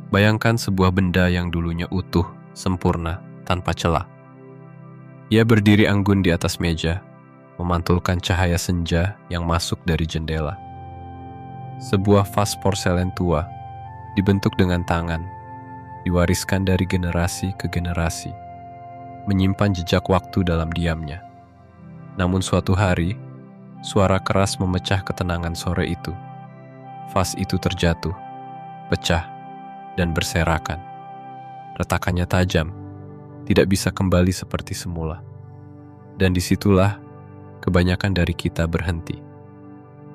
Bayangkan sebuah benda yang dulunya utuh, sempurna, tanpa celah. Ia berdiri anggun di atas meja, memantulkan cahaya senja yang masuk dari jendela. Sebuah vas porselen tua, dibentuk dengan tangan, diwariskan dari generasi ke generasi, menyimpan jejak waktu dalam diamnya. Namun suatu hari, suara keras memecah ketenangan sore itu. Vas itu terjatuh, pecah, dan berserakan. Retakannya tajam, tidak bisa kembali seperti semula. Dan disitulah kebanyakan dari kita berhenti.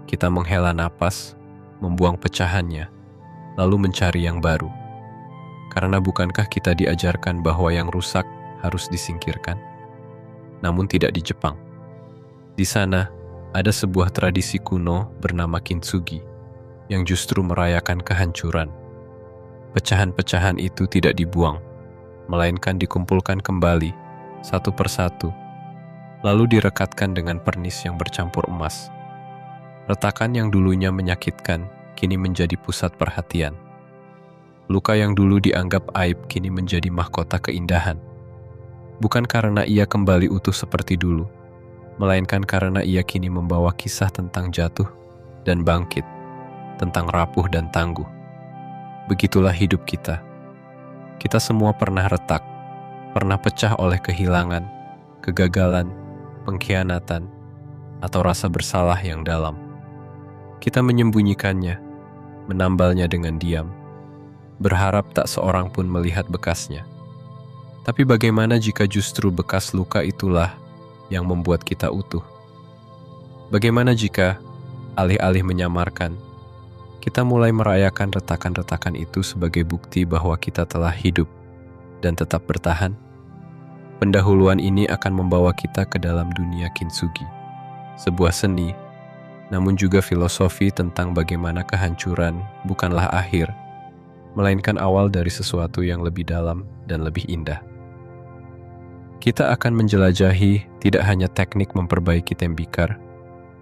Kita menghela napas, membuang pecahannya, lalu mencari yang baru. Karena bukankah kita diajarkan bahwa yang rusak harus disingkirkan? Namun tidak di Jepang. Di sana, ada sebuah tradisi kuno bernama kintsugi, yang justru merayakan kehancuran. Pecahan-pecahan itu tidak dibuang, melainkan dikumpulkan kembali, satu persatu, lalu direkatkan dengan pernis yang bercampur emas. Retakan yang dulunya menyakitkan, kini menjadi pusat perhatian. Luka yang dulu dianggap aib kini menjadi mahkota keindahan. Bukan karena ia kembali utuh seperti dulu, melainkan karena ia kini membawa kisah tentang jatuh dan bangkit, tentang rapuh dan tangguh. Begitulah hidup kita. Kita semua pernah retak, pernah pecah oleh kehilangan, kegagalan, pengkhianatan, atau rasa bersalah yang dalam. Kita menyembunyikannya, menambalnya dengan diam, berharap tak seorang pun melihat bekasnya. Tapi bagaimana jika justru bekas luka itulah yang membuat kita utuh? Bagaimana jika, alih-alih menyamarkan, kita mulai merayakan retakan-retakan itu sebagai bukti bahwa kita telah hidup dan tetap bertahan? Pendahuluan ini akan membawa kita ke dalam dunia kintsugi, sebuah seni, namun juga filosofi tentang bagaimana kehancuran bukanlah akhir, melainkan awal dari sesuatu yang lebih dalam dan lebih indah. Kita akan menjelajahi tidak hanya teknik memperbaiki tembikar,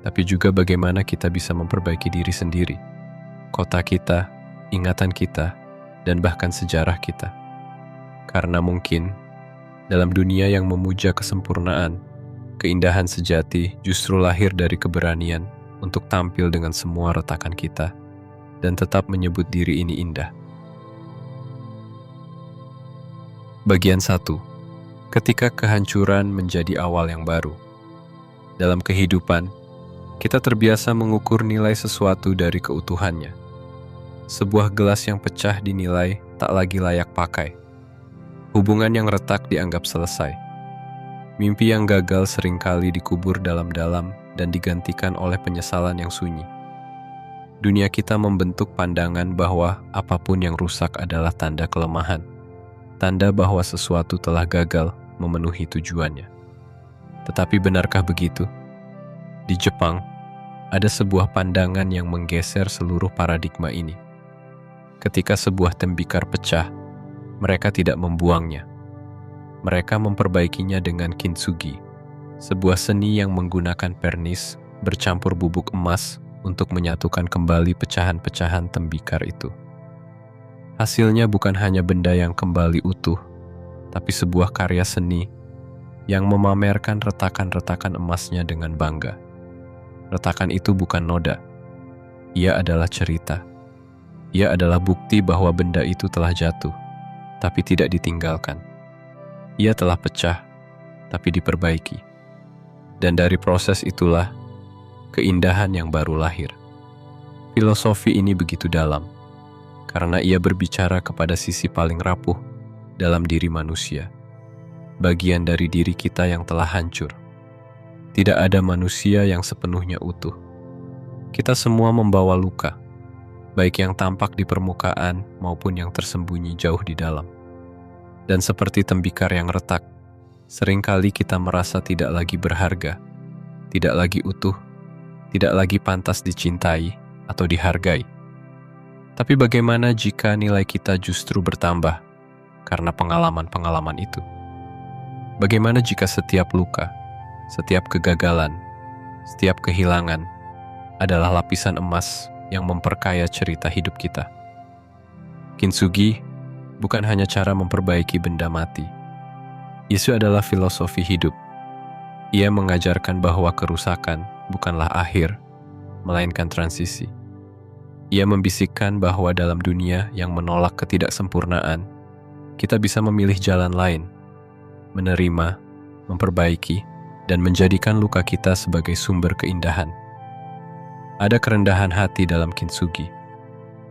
tapi juga bagaimana kita bisa memperbaiki diri sendiri, kota kita, ingatan kita, dan bahkan sejarah kita. Karena mungkin, dalam dunia yang memuja kesempurnaan, keindahan sejati justru lahir dari keberanian untuk tampil dengan semua retakan kita, dan tetap menyebut diri ini indah. Bagian 1. Ketika kehancuran menjadi awal yang baru. Dalam kehidupan, kita terbiasa mengukur nilai sesuatu dari keutuhannya. Sebuah gelas yang pecah dinilai tak lagi layak pakai. Hubungan yang retak dianggap selesai. Mimpi yang gagal seringkali dikubur dalam-dalam dan digantikan oleh penyesalan yang sunyi. Dunia kita membentuk pandangan bahwa apapun yang rusak adalah tanda kelemahan, tanda bahwa sesuatu telah gagal memenuhi tujuannya. Tetapi benarkah begitu? Di Jepang, ada sebuah pandangan yang menggeser seluruh paradigma ini. Ketika sebuah tembikar pecah, mereka tidak membuangnya. Mereka memperbaikinya dengan kintsugi, sebuah seni yang menggunakan pernis bercampur bubuk emas untuk menyatukan kembali pecahan-pecahan tembikar itu. Hasilnya bukan hanya benda yang kembali utuh, tapi sebuah karya seni yang memamerkan retakan-retakan emasnya dengan bangga. Retakan itu bukan noda, ia adalah cerita. Ia adalah bukti bahwa benda itu telah jatuh, tapi tidak ditinggalkan. Ia telah pecah, tapi diperbaiki. Dan dari proses itulah, keindahan yang baru lahir. Filosofi ini begitu dalam, karena ia berbicara kepada sisi paling rapuh dalam diri manusia, bagian dari diri kita yang telah hancur. Tidak ada manusia yang sepenuhnya utuh. Kita semua membawa luka, baik yang tampak di permukaan maupun yang tersembunyi jauh di dalam. Dan seperti tembikar yang retak, seringkali kita merasa tidak lagi berharga, tidak lagi utuh, tidak lagi pantas dicintai atau dihargai. Tapi bagaimana jika nilai kita justru bertambah karena pengalaman-pengalaman itu? Bagaimana jika setiap luka, setiap kegagalan, setiap kehilangan adalah lapisan emas yang memperkaya cerita hidup kita? Kintsugi bukan hanya cara memperbaiki benda mati. Isu adalah filosofi hidup. Ia mengajarkan bahwa kerusakan bukanlah akhir, melainkan transisi. Ia membisikkan bahwa dalam dunia yang menolak ketidaksempurnaan, kita bisa memilih jalan lain, menerima, memperbaiki, dan menjadikan luka kita sebagai sumber keindahan. Ada kerendahan hati dalam kintsugi,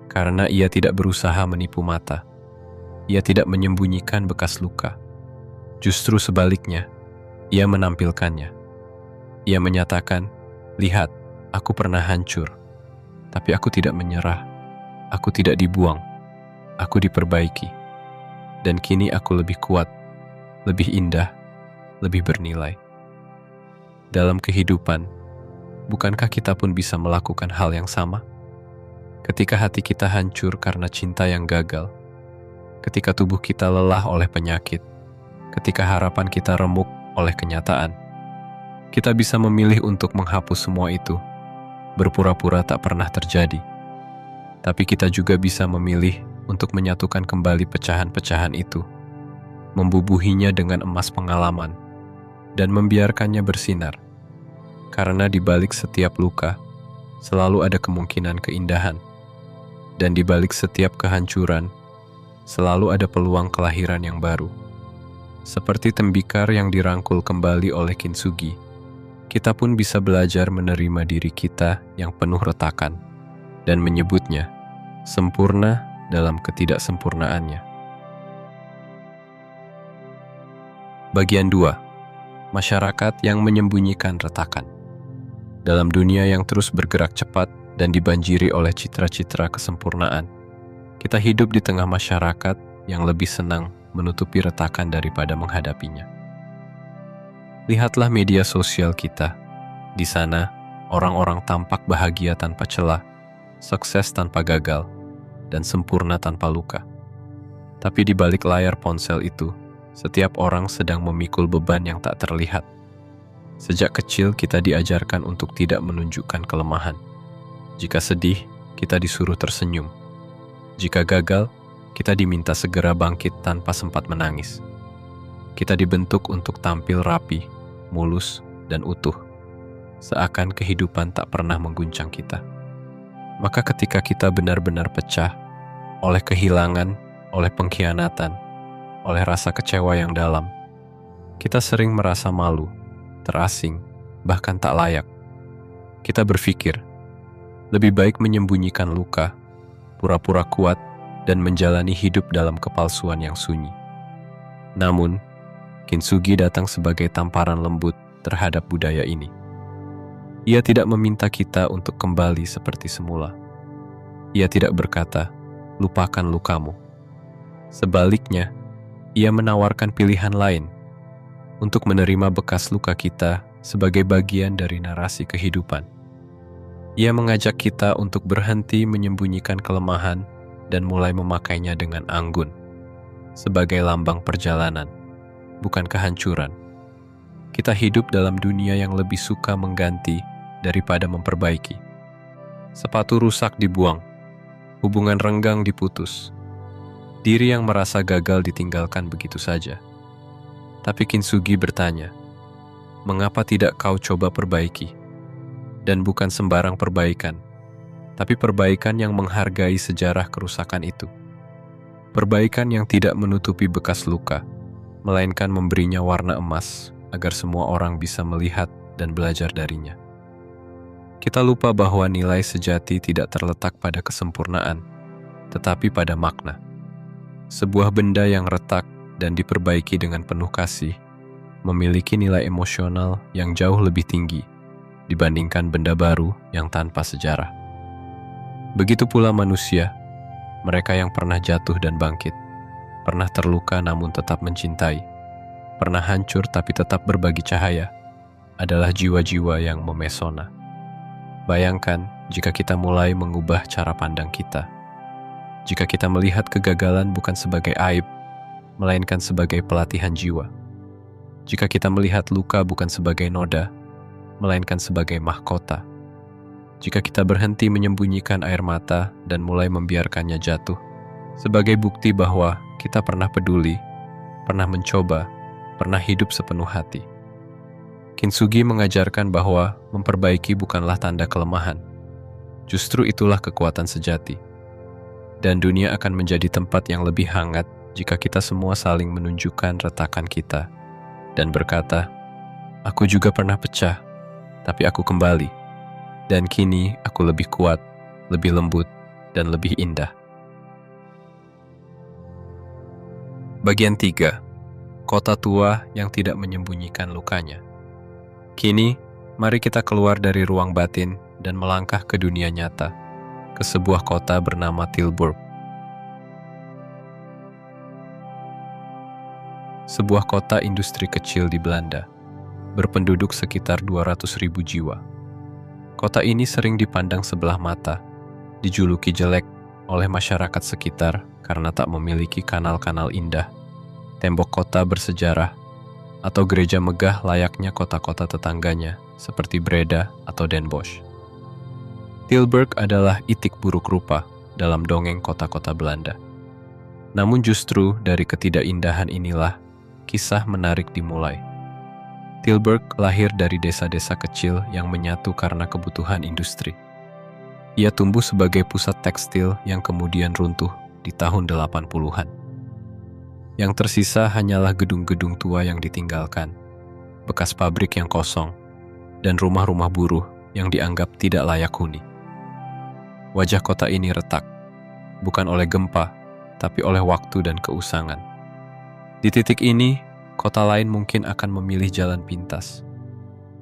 karena ia tidak berusaha menipu mata. Ia tidak menyembunyikan bekas luka. Justru sebaliknya, ia menampilkannya. Ia menyatakan, "Lihat, aku pernah hancur, tapi aku tidak menyerah. Aku tidak dibuang. Aku diperbaiki. Dan kini aku lebih kuat, lebih indah, lebih bernilai." Dalam kehidupan, bukankah kita pun bisa melakukan hal yang sama? Ketika hati kita hancur karena cinta yang gagal, ketika tubuh kita lelah oleh penyakit, ketika harapan kita remuk oleh kenyataan, kita bisa memilih untuk menghapus semua itu, berpura-pura tak pernah terjadi. Tapi kita juga bisa memilih untuk menyatukan kembali pecahan-pecahan itu, membubuhinya dengan emas pengalaman, dan membiarkannya bersinar. Karena di balik setiap luka, selalu ada kemungkinan keindahan. Dan di balik setiap kehancuran, selalu ada peluang kelahiran yang baru. Seperti tembikar yang dirangkul kembali oleh kintsugi, kita pun bisa belajar menerima diri kita yang penuh retakan dan menyebutnya sempurna dalam ketidaksempurnaannya. Bagian 2. Masyarakat yang menyembunyikan retakan. Dalam dunia yang terus bergerak cepat dan dibanjiri oleh citra-citra kesempurnaan, kita hidup di tengah masyarakat yang lebih senang menutupi retakan daripada menghadapinya. Lihatlah media sosial kita. Di sana, orang-orang tampak bahagia tanpa celah, sukses tanpa gagal, dan sempurna tanpa luka. Tapi di balik layar ponsel itu, setiap orang sedang memikul beban yang tak terlihat. Sejak kecil kita diajarkan untuk tidak menunjukkan kelemahan. Jika sedih, kita disuruh tersenyum. Jika gagal, kita diminta segera bangkit tanpa sempat menangis. Kita dibentuk untuk tampil rapi, mulus, dan utuh. Seakan kehidupan tak pernah mengguncang kita. Maka ketika kita benar-benar pecah, oleh kehilangan, oleh pengkhianatan, oleh rasa kecewa yang dalam, kita sering merasa malu, terasing, bahkan tak layak. Kita berpikir, lebih baik menyembunyikan luka, pura-pura kuat, dan menjalani hidup dalam kepalsuan yang sunyi. Namun, kintsugi datang sebagai tamparan lembut terhadap budaya ini. Ia tidak meminta kita untuk kembali seperti semula. Ia tidak berkata, "Lupakan lukamu." Sebaliknya, ia menawarkan pilihan lain untuk menerima bekas luka kita sebagai bagian dari narasi kehidupan. Ia mengajak kita untuk berhenti menyembunyikan kelemahan dan mulai memakainya dengan anggun, sebagai lambang perjalanan, bukan kehancuran. Kita hidup dalam dunia yang lebih suka mengganti daripada memperbaiki. Sepatu rusak dibuang, hubungan renggang diputus, diri yang merasa gagal ditinggalkan begitu saja. Tapi kintsugi bertanya, mengapa tidak kau coba perbaiki? Dan bukan sembarang perbaikan, tapi perbaikan yang menghargai sejarah kerusakan itu. Perbaikan yang tidak menutupi bekas luka, melainkan memberinya warna emas agar semua orang bisa melihat dan belajar darinya. Kita lupa bahwa nilai sejati tidak terletak pada kesempurnaan, tetapi pada makna. Sebuah benda yang retak dan diperbaiki dengan penuh kasih memiliki nilai emosional yang jauh lebih tinggi dibandingkan benda baru yang tanpa sejarah. Begitu pula manusia, mereka yang pernah jatuh dan bangkit, pernah terluka namun tetap mencintai, pernah hancur tapi tetap berbagi cahaya, adalah jiwa-jiwa yang memesona. Bayangkan jika kita mulai mengubah cara pandang kita. Jika kita melihat kegagalan bukan sebagai aib, melainkan sebagai pelatihan jiwa. Jika kita melihat luka bukan sebagai noda, melainkan sebagai mahkota. Jika kita berhenti menyembunyikan air mata dan mulai membiarkannya jatuh, sebagai bukti bahwa kita pernah peduli, pernah mencoba, pernah hidup sepenuh hati. Kintsugi mengajarkan bahwa memperbaiki bukanlah tanda kelemahan. Justru itulah kekuatan sejati. Dan dunia akan menjadi tempat yang lebih hangat jika kita semua saling menunjukkan retakan kita dan berkata, "Aku juga pernah pecah, tapi aku kembali. Dan kini aku lebih kuat, lebih lembut, dan lebih indah." Bagian 3. Kota tua yang tidak menyembunyikan lukanya. Kini, mari kita keluar dari ruang batin dan melangkah ke dunia nyata, ke sebuah kota bernama Tilburg. Sebuah kota industri kecil di Belanda, berpenduduk sekitar 200.000 jiwa. Kota ini sering dipandang sebelah mata, dijuluki jelek oleh masyarakat sekitar karena tak memiliki kanal-kanal indah, tembok kota bersejarah, atau gereja megah layaknya kota-kota tetangganya seperti Breda atau Den Bosch. Tilburg adalah itik buruk rupa dalam dongeng kota-kota Belanda. Namun justru dari ketidakindahan inilah kisah menarik dimulai. Tilburg lahir dari desa-desa kecil yang menyatu karena kebutuhan industri. Ia tumbuh sebagai pusat tekstil yang kemudian runtuh di tahun 80-an. Yang tersisa hanyalah gedung-gedung tua yang ditinggalkan, bekas pabrik yang kosong, dan rumah-rumah buruh yang dianggap tidak layak huni. Wajah kota ini retak, bukan oleh gempa, tapi oleh waktu dan keusangan. Di titik ini, kota lain mungkin akan memilih jalan pintas,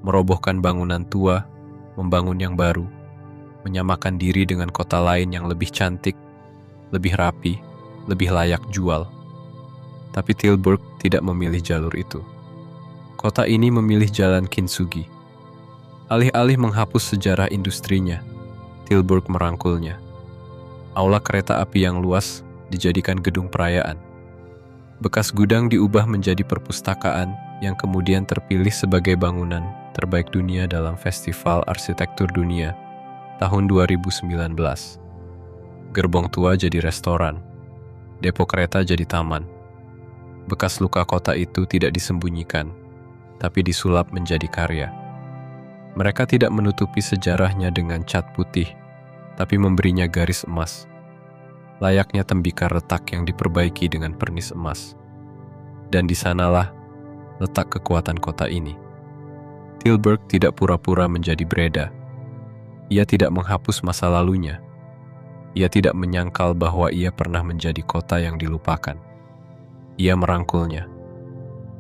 merobohkan bangunan tua, membangun yang baru, menyamakan diri dengan kota lain yang lebih cantik, lebih rapi, lebih layak jual. Tapi Tilburg tidak memilih jalur itu. Kota ini memilih jalan kintsugi. Alih-alih menghapus sejarah industrinya, Tilburg merangkulnya. Aula kereta api yang luas dijadikan gedung perayaan. Bekas gudang diubah menjadi perpustakaan yang kemudian terpilih sebagai bangunan terbaik dunia dalam Festival Arsitektur Dunia tahun 2019. Gerbong tua jadi restoran, depo kereta jadi taman. Bekas luka kota itu tidak disembunyikan, tapi disulap menjadi karya. Mereka tidak menutupi sejarahnya dengan cat putih, tapi memberinya garis emas. Layaknya tembikar retak yang diperbaiki dengan pernis emas. Dan di sanalah letak kekuatan kota ini. Tilburg tidak pura-pura menjadi Breda. Ia tidak menghapus masa lalunya. Ia tidak menyangkal bahwa ia pernah menjadi kota yang dilupakan. Ia merangkulnya.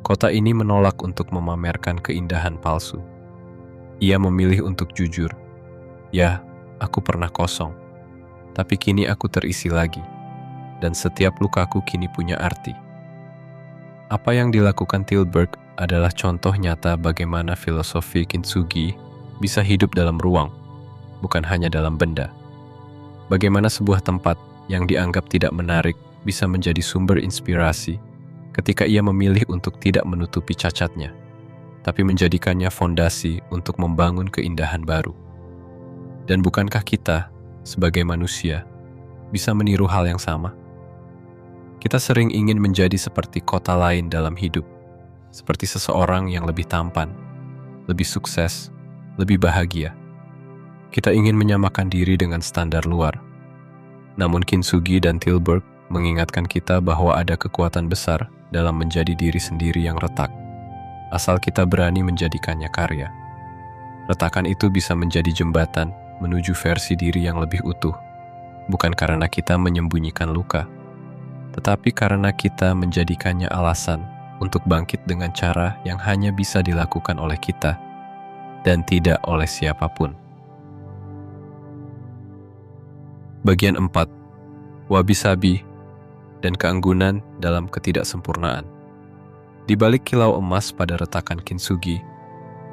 Kota ini menolak untuk memamerkan keindahan palsu. Ia memilih untuk jujur. Ya, aku pernah kosong. Tapi kini aku terisi lagi, dan setiap lukaku kini punya arti. Apa yang dilakukan Tilburg adalah contoh nyata bagaimana filosofi kintsugi bisa hidup dalam ruang, bukan hanya dalam benda. Bagaimana sebuah tempat yang dianggap tidak menarik bisa menjadi sumber inspirasi ketika ia memilih untuk tidak menutupi cacatnya, tapi menjadikannya fondasi untuk membangun keindahan baru. Dan bukankah kita, sebagai manusia, bisa meniru hal yang sama? Kita sering ingin menjadi seperti kota lain dalam hidup, seperti seseorang yang lebih tampan, lebih sukses, lebih bahagia. Kita ingin menyamakan diri dengan standar luar. Namun kintsugi dan Tilburg mengingatkan kita bahwa ada kekuatan besar dalam menjadi diri sendiri yang retak, asal kita berani menjadikannya karya. Retakan itu bisa menjadi jembatan menuju versi diri yang lebih utuh, bukan karena kita menyembunyikan luka, tetapi karena kita menjadikannya alasan untuk bangkit dengan cara yang hanya bisa dilakukan oleh kita dan tidak oleh siapapun. Bagian 4. Wabi-sabi dan keanggunan dalam ketidaksempurnaan. Di balik kilau emas pada retakan kintsugi,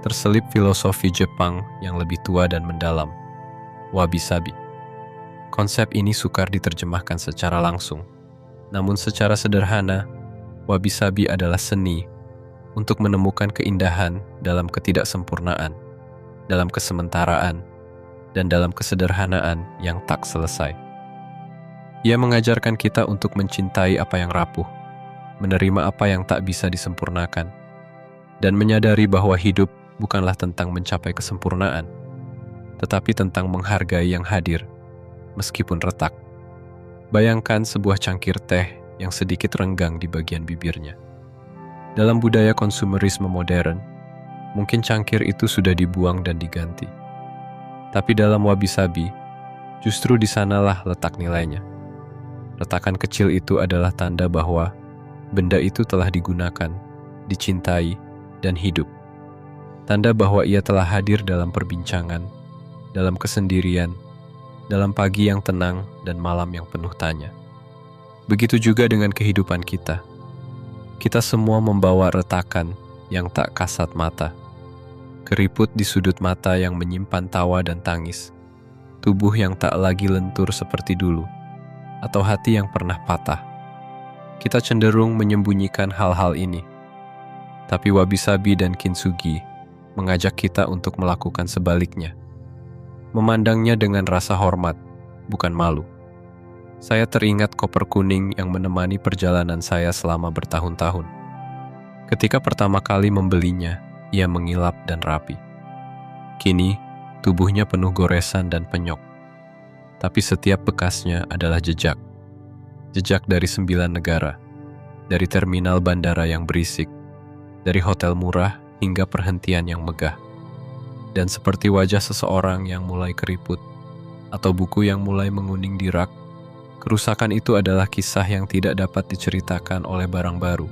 terselip filosofi Jepang yang lebih tua dan mendalam, wabi-sabi. Konsep ini sukar diterjemahkan secara langsung, namun secara sederhana, wabi-sabi adalah seni untuk menemukan keindahan dalam ketidaksempurnaan, dalam kesementaraan, dan dalam kesederhanaan yang tak selesai. Ia mengajarkan kita untuk mencintai apa yang rapuh, menerima apa yang tak bisa disempurnakan, dan menyadari bahwa hidup bukanlah tentang mencapai kesempurnaan, tetapi tentang menghargai yang hadir, meskipun retak. Bayangkan sebuah cangkir teh yang sedikit renggang di bagian bibirnya. Dalam budaya konsumerisme modern, mungkin cangkir itu sudah dibuang dan diganti. Tapi dalam wabi-sabi, justru di sanalah letak nilainya. Retakan kecil itu adalah tanda bahwa benda itu telah digunakan, dicintai, dan hidup. Tanda bahwa ia telah hadir dalam perbincangan, dalam kesendirian, dalam pagi yang tenang dan malam yang penuh tanya. Begitu juga dengan kehidupan kita. Kita semua membawa retakan yang tak kasat mata. Keriput di sudut mata yang menyimpan tawa dan tangis. Tubuh yang tak lagi lentur seperti dulu. Atau hati yang pernah patah. Kita cenderung menyembunyikan hal-hal ini. Tapi wabi-sabi dan kintsugi mengajak kita untuk melakukan sebaliknya. Memandangnya dengan rasa hormat, bukan malu. Saya teringat koper kuning yang menemani perjalanan saya selama bertahun-tahun. Ketika pertama kali membelinya, ia mengilap dan rapi. Kini, tubuhnya penuh goresan dan penyok. Tapi setiap bekasnya adalah jejak. Jejak dari 9 negara, dari terminal bandara yang berisik, dari hotel murah hingga perhentian yang megah. Dan seperti wajah seseorang yang mulai keriput, atau buku yang mulai menguning di rak, kerusakan itu adalah kisah yang tidak dapat diceritakan oleh barang baru.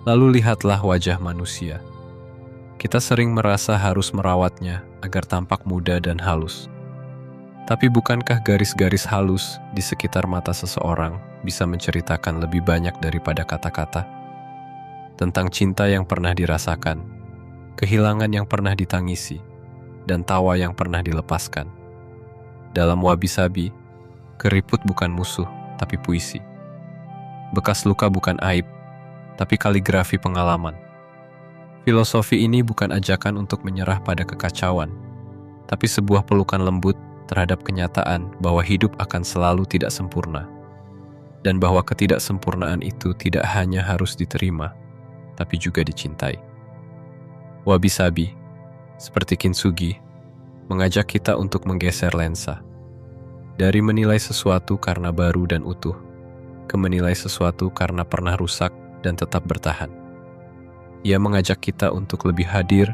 Lalu lihatlah wajah manusia. Kita sering merasa harus merawatnya agar tampak muda dan halus. Tapi bukankah garis-garis halus di sekitar mata seseorang bisa menceritakan lebih banyak daripada kata-kata? Tentang cinta yang pernah dirasakan, kehilangan yang pernah ditangisi, dan tawa yang pernah dilepaskan. Dalam wabi-sabi, keriput bukan musuh, tapi puisi. Bekas luka bukan aib, tapi kaligrafi pengalaman. Filosofi ini bukan ajakan untuk menyerah pada kekacauan, tapi sebuah pelukan lembut terhadap kenyataan bahwa hidup akan selalu tidak sempurna, dan bahwa ketidaksempurnaan itu tidak hanya harus diterima, tapi juga dicintai. Wabi-sabi, seperti kintsugi, mengajak kita untuk menggeser lensa. Dari menilai sesuatu karena baru dan utuh, ke menilai sesuatu karena pernah rusak dan tetap bertahan. Ia mengajak kita untuk lebih hadir,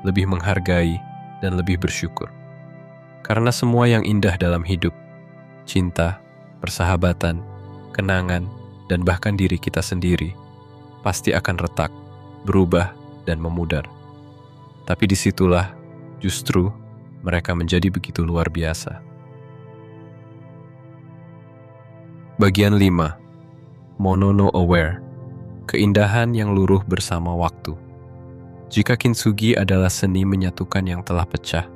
lebih menghargai, dan lebih bersyukur. Karena semua yang indah dalam hidup, cinta, persahabatan, kenangan, dan bahkan diri kita sendiri, pasti akan retak, berubah, dan memudar. Tapi disitulah, justru, mereka menjadi begitu luar biasa. Bagian 5. Mono no aware. Keindahan yang luruh bersama waktu. Jika kintsugi adalah seni menyatukan yang telah pecah,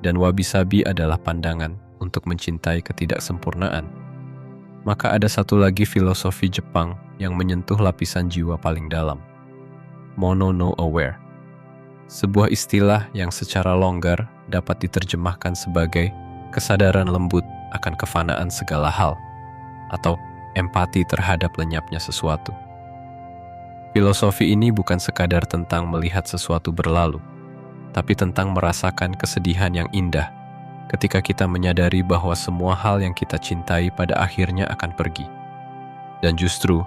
dan wabi-sabi adalah pandangan untuk mencintai ketidaksempurnaan, maka ada satu lagi filosofi Jepang yang menyentuh lapisan jiwa paling dalam. Mono no aware. Sebuah istilah yang secara longgar dapat diterjemahkan sebagai kesadaran lembut akan kefanaan segala hal, atau empati terhadap lenyapnya sesuatu. Filosofi ini bukan sekadar tentang melihat sesuatu berlalu, tapi tentang merasakan kesedihan yang indah ketika kita menyadari bahwa semua hal yang kita cintai pada akhirnya akan pergi. Dan justru,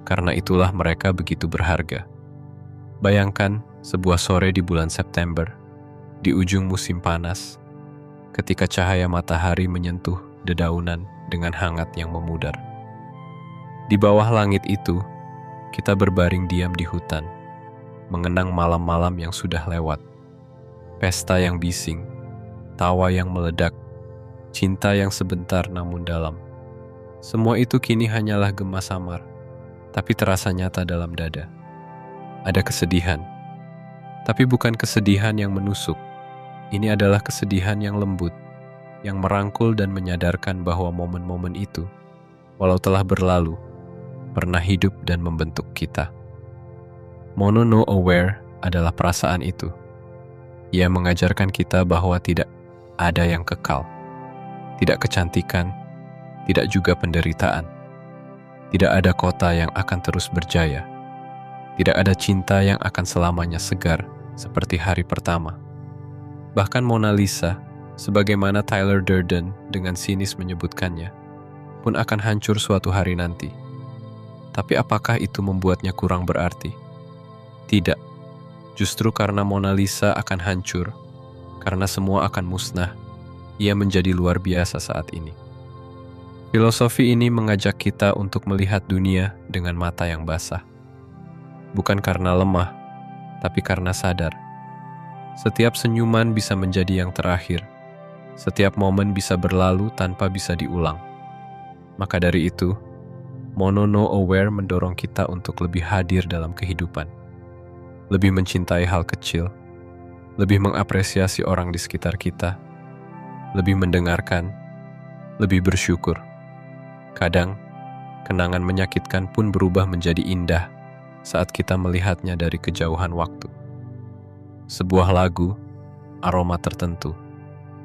karena itulah mereka begitu berharga. Bayangkan sebuah sore di bulan September, di ujung musim panas, ketika cahaya matahari menyentuh dedaunan dengan hangat yang memudar. Di bawah langit itu, kita berbaring diam di hutan, mengenang malam-malam yang sudah lewat. Pesta yang bising, tawa yang meledak, cinta yang sebentar namun dalam. Semua itu kini hanyalah gema samar, tapi terasa nyata dalam dada. Ada kesedihan, tapi bukan kesedihan yang menusuk. Ini adalah kesedihan yang lembut, yang merangkul dan menyadarkan bahwa momen-momen itu, walau telah berlalu, pernah hidup dan membentuk kita. Mono no aware adalah perasaan itu. Ia mengajarkan kita bahwa tidak ada yang kekal, tidak kecantikan, tidak juga penderitaan. Tidak ada kota yang akan terus berjaya. Tidak ada cinta yang akan selamanya segar seperti hari pertama. Bahkan Mona Lisa, sebagaimana Tyler Durden dengan sinis menyebutkannya, pun akan hancur suatu hari nanti. Tapi apakah itu membuatnya kurang berarti? Tidak. Justru karena Mona Lisa akan hancur, karena semua akan musnah, ia menjadi luar biasa saat ini. Filosofi ini mengajak kita untuk melihat dunia dengan mata yang basah. Bukan karena lemah, tapi karena sadar. Setiap senyuman bisa menjadi yang terakhir. Setiap momen bisa berlalu tanpa bisa diulang. Maka dari itu, Mono No Aware mendorong kita untuk lebih hadir dalam kehidupan. Lebih mencintai hal kecil, lebih mengapresiasi orang di sekitar kita, lebih mendengarkan, lebih bersyukur. Kadang, kenangan menyakitkan pun berubah menjadi indah saat kita melihatnya dari kejauhan waktu. Sebuah lagu, aroma tertentu,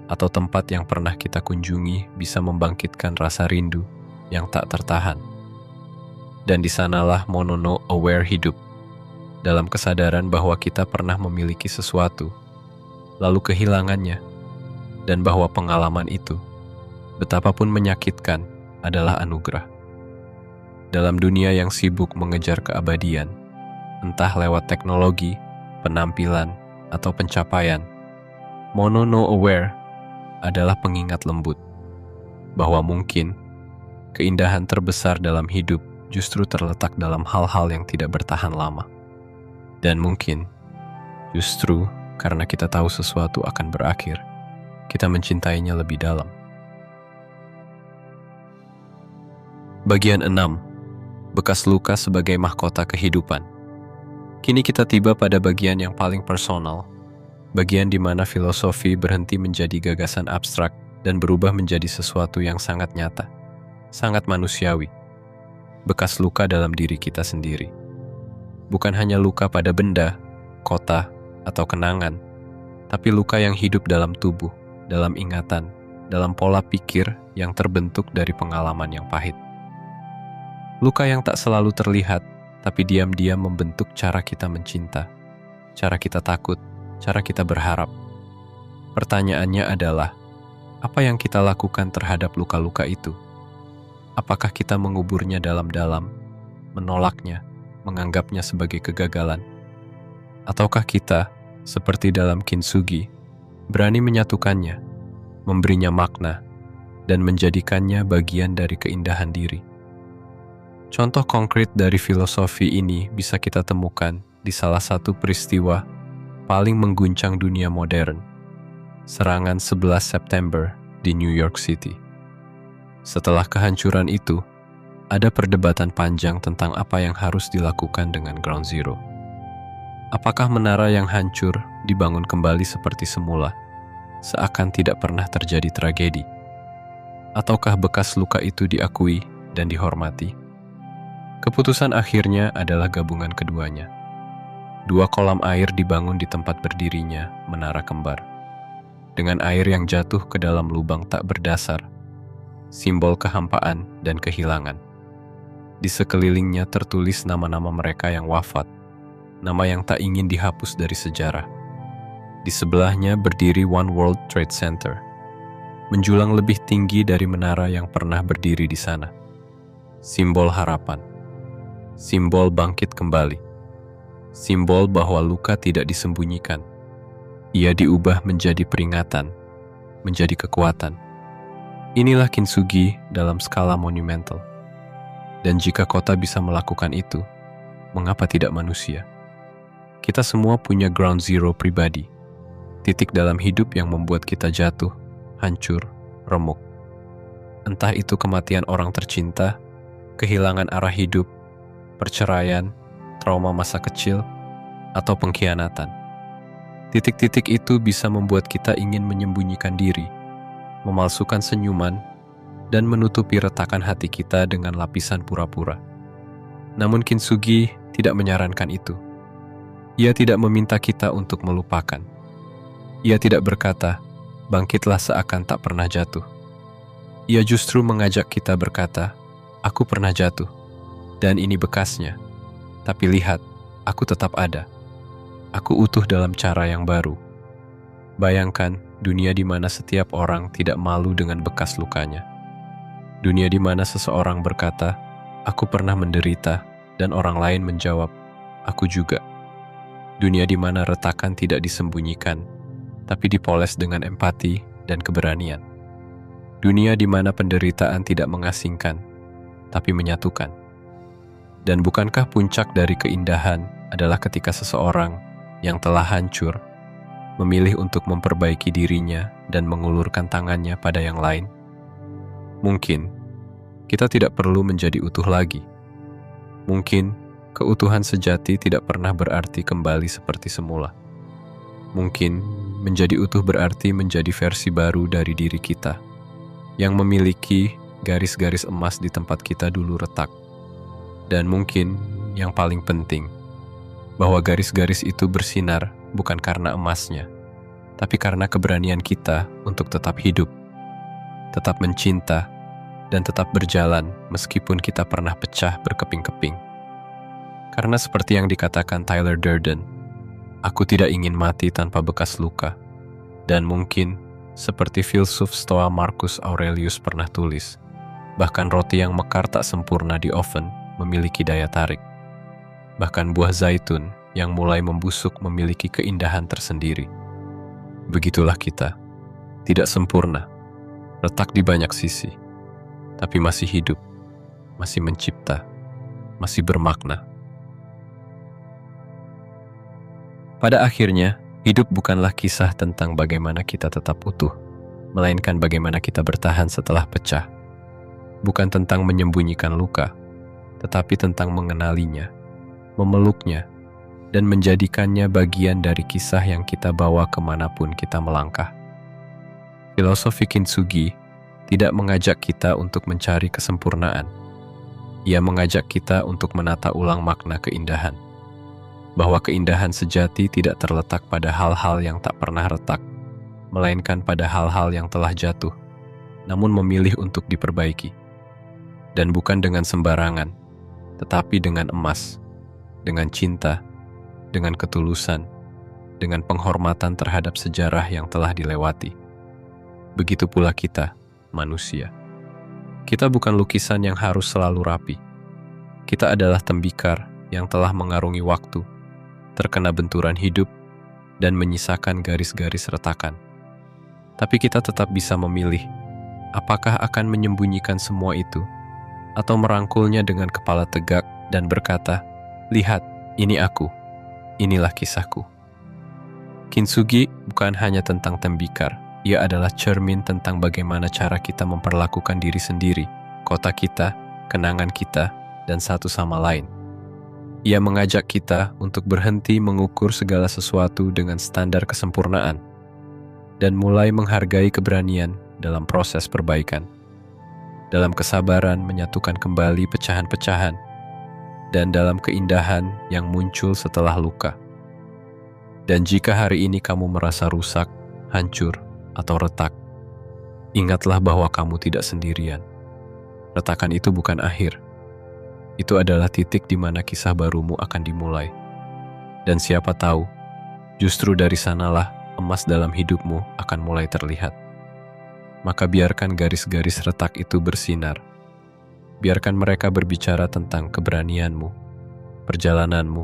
atau tempat yang pernah kita kunjungi bisa membangkitkan rasa rindu yang tak tertahan. Dan di sanalah Mono No Aware hidup, dalam kesadaran bahwa kita pernah memiliki sesuatu, lalu kehilangannya, dan bahwa pengalaman itu, betapapun menyakitkan, adalah anugerah. Dalam dunia yang sibuk mengejar keabadian, entah lewat teknologi, penampilan, atau pencapaian, Mono No Aware adalah pengingat lembut bahwa mungkin keindahan terbesar dalam hidup justru terletak dalam hal-hal yang tidak bertahan lama. Dan mungkin justru karena kita tahu sesuatu akan berakhir, kita mencintainya lebih dalam. Bagian 6. Bekas luka sebagai mahkota kehidupan. Kini kita tiba pada bagian yang paling personal, bagian di mana filosofi berhenti menjadi gagasan abstrak dan berubah menjadi sesuatu yang sangat nyata, sangat manusiawi. Bekas luka dalam diri kita sendiri. Bukan hanya luka pada benda, kota, atau kenangan, tapi luka yang hidup dalam tubuh, dalam ingatan, dalam pola pikir yang terbentuk dari pengalaman yang pahit. Luka yang tak selalu terlihat, tapi diam-diam membentuk cara kita mencinta, cara kita takut, cara kita berharap. Pertanyaannya adalah, apa yang kita lakukan terhadap luka-luka itu? Apakah kita menguburnya dalam-dalam, menolaknya, menganggapnya sebagai kegagalan? Ataukah kita, seperti dalam Kintsugi, berani menyatukannya, memberinya makna, dan menjadikannya bagian dari keindahan diri? Contoh konkret dari filosofi ini bisa kita temukan di salah satu peristiwa paling mengguncang dunia modern, serangan 11 September di New York City. Setelah kehancuran itu, ada perdebatan panjang tentang apa yang harus dilakukan dengan Ground Zero. Apakah menara yang hancur dibangun kembali seperti semula, seakan tidak pernah terjadi tragedi? Ataukah bekas luka itu diakui dan dihormati? Keputusan akhirnya adalah gabungan keduanya. 2 kolam air dibangun di tempat berdirinya menara kembar, dengan air yang jatuh ke dalam lubang tak berdasar, simbol kehampaan dan kehilangan. Di sekelilingnya tertulis nama-nama mereka yang wafat, nama yang tak ingin dihapus dari sejarah. Di sebelahnya berdiri One World Trade Center, menjulang lebih tinggi dari menara yang pernah berdiri di sana. Simbol harapan, simbol bangkit kembali, simbol bahwa luka tidak disembunyikan. Ia diubah menjadi peringatan, menjadi kekuatan. Inilah Kintsugi dalam skala monumental. Dan jika kota bisa melakukan itu, mengapa tidak manusia? Kita semua punya ground zero pribadi, titik dalam hidup yang membuat kita jatuh, hancur, remuk. Entah itu kematian orang tercinta, kehilangan arah hidup, perceraian, trauma masa kecil, atau pengkhianatan. Titik-titik itu bisa membuat kita ingin menyembunyikan diri, memalsukan senyuman, dan menutupi retakan hati kita dengan lapisan pura-pura. Namun Kintsugi tidak menyarankan itu. Ia tidak meminta kita untuk melupakan. Ia tidak berkata, bangkitlah seakan tak pernah jatuh. Ia justru mengajak kita berkata, "Aku pernah jatuh, dan ini bekasnya. Tapi lihat, aku tetap ada. Aku utuh dalam cara yang baru." Bayangkan dunia di mana setiap orang tidak malu dengan bekas lukanya. Dunia di mana seseorang berkata, "Aku pernah menderita," dan orang lain menjawab, "Aku juga." Dunia di mana retakan tidak disembunyikan, tapi dipoles dengan empati dan keberanian. Dunia di mana penderitaan tidak mengasingkan, tapi menyatukan. Dan bukankah puncak dari keindahan adalah ketika seseorang yang telah hancur memilih untuk memperbaiki dirinya dan mengulurkan tangannya pada yang lain? Mungkin kita tidak perlu menjadi utuh lagi. Mungkin keutuhan sejati tidak pernah berarti kembali seperti semula. Mungkin menjadi utuh berarti menjadi versi baru dari diri kita, yang memiliki garis-garis emas di tempat kita dulu retak. Dan mungkin yang paling penting, bahwa garis-garis itu bersinar bukan karena emasnya, tapi karena keberanian kita untuk tetap hidup, tetap mencinta, dan tetap berjalan meskipun kita pernah pecah berkeping-keping. Karena seperti yang dikatakan Tyler Durden, "Aku tidak ingin mati tanpa bekas luka." Dan mungkin seperti filsuf Stoa Marcus Aurelius pernah tulis, bahkan roti yang mekar tak sempurna di oven memiliki daya tarik. Bahkan buah zaitun yang mulai membusuk memiliki keindahan tersendiri. Begitulah kita, tidak sempurna, retak di banyak sisi, tapi masih hidup, masih mencipta, masih bermakna. Pada akhirnya, hidup bukanlah kisah tentang bagaimana kita tetap utuh, melainkan bagaimana kita bertahan setelah pecah. Bukan tentang menyembunyikan luka, tetapi tentang mengenalinya, memeluknya, dan menjadikannya bagian dari kisah yang kita bawa kemanapun kita melangkah. Filosofi Kintsugi tidak mengajak kita untuk mencari kesempurnaan. Ia mengajak kita untuk menata ulang makna keindahan. Bahwa keindahan sejati tidak terletak pada hal-hal yang tak pernah retak, melainkan pada hal-hal yang telah jatuh, namun memilih untuk diperbaiki. Dan bukan dengan sembarangan, tetapi dengan emas, dengan cinta, dengan ketulusan, dengan penghormatan terhadap sejarah yang telah dilewati. Begitu pula kita, manusia. Kita bukan lukisan yang harus selalu rapi. Kita adalah tembikar yang telah mengarungi waktu, terkena benturan hidup, dan menyisakan garis-garis retakan. Tapi kita tetap bisa memilih, apakah akan menyembunyikan semua itu, atau merangkulnya dengan kepala tegak dan berkata, "Lihat, ini aku, inilah kisahku." Kintsugi bukan hanya tentang tembikar, ia adalah cermin tentang bagaimana cara kita memperlakukan diri sendiri, kota kita, kenangan kita, dan satu sama lain. Ia mengajak kita untuk berhenti mengukur segala sesuatu dengan standar kesempurnaan dan mulai menghargai keberanian dalam proses perbaikan, dalam kesabaran menyatukan kembali pecahan-pecahan, dan dalam keindahan yang muncul setelah luka. Dan jika hari ini kamu merasa rusak, hancur, atau retak, ingatlah bahwa kamu tidak sendirian. Retakan itu bukan akhir. Itu adalah titik di mana kisah barumu akan dimulai. Dan siapa tahu, justru dari sanalah emas dalam hidupmu akan mulai terlihat. Maka biarkan garis-garis retak itu bersinar. Biarkan mereka berbicara tentang keberanianmu, perjalananmu,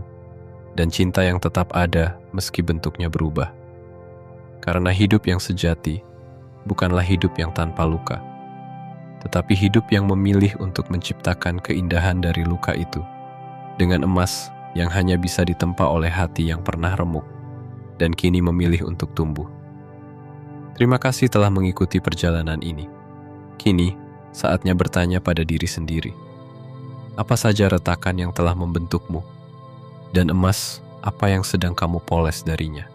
dan cinta yang tetap ada meski bentuknya berubah. Karena hidup yang sejati bukanlah hidup yang tanpa luka, tetapi hidup yang memilih untuk menciptakan keindahan dari luka itu, dengan emas yang hanya bisa ditempa oleh hati yang pernah remuk, dan kini memilih untuk tumbuh. Terima kasih telah mengikuti perjalanan ini. Kini, saatnya bertanya pada diri sendiri, apa saja retakan yang telah membentukmu, dan emas apa yang sedang kamu poles darinya?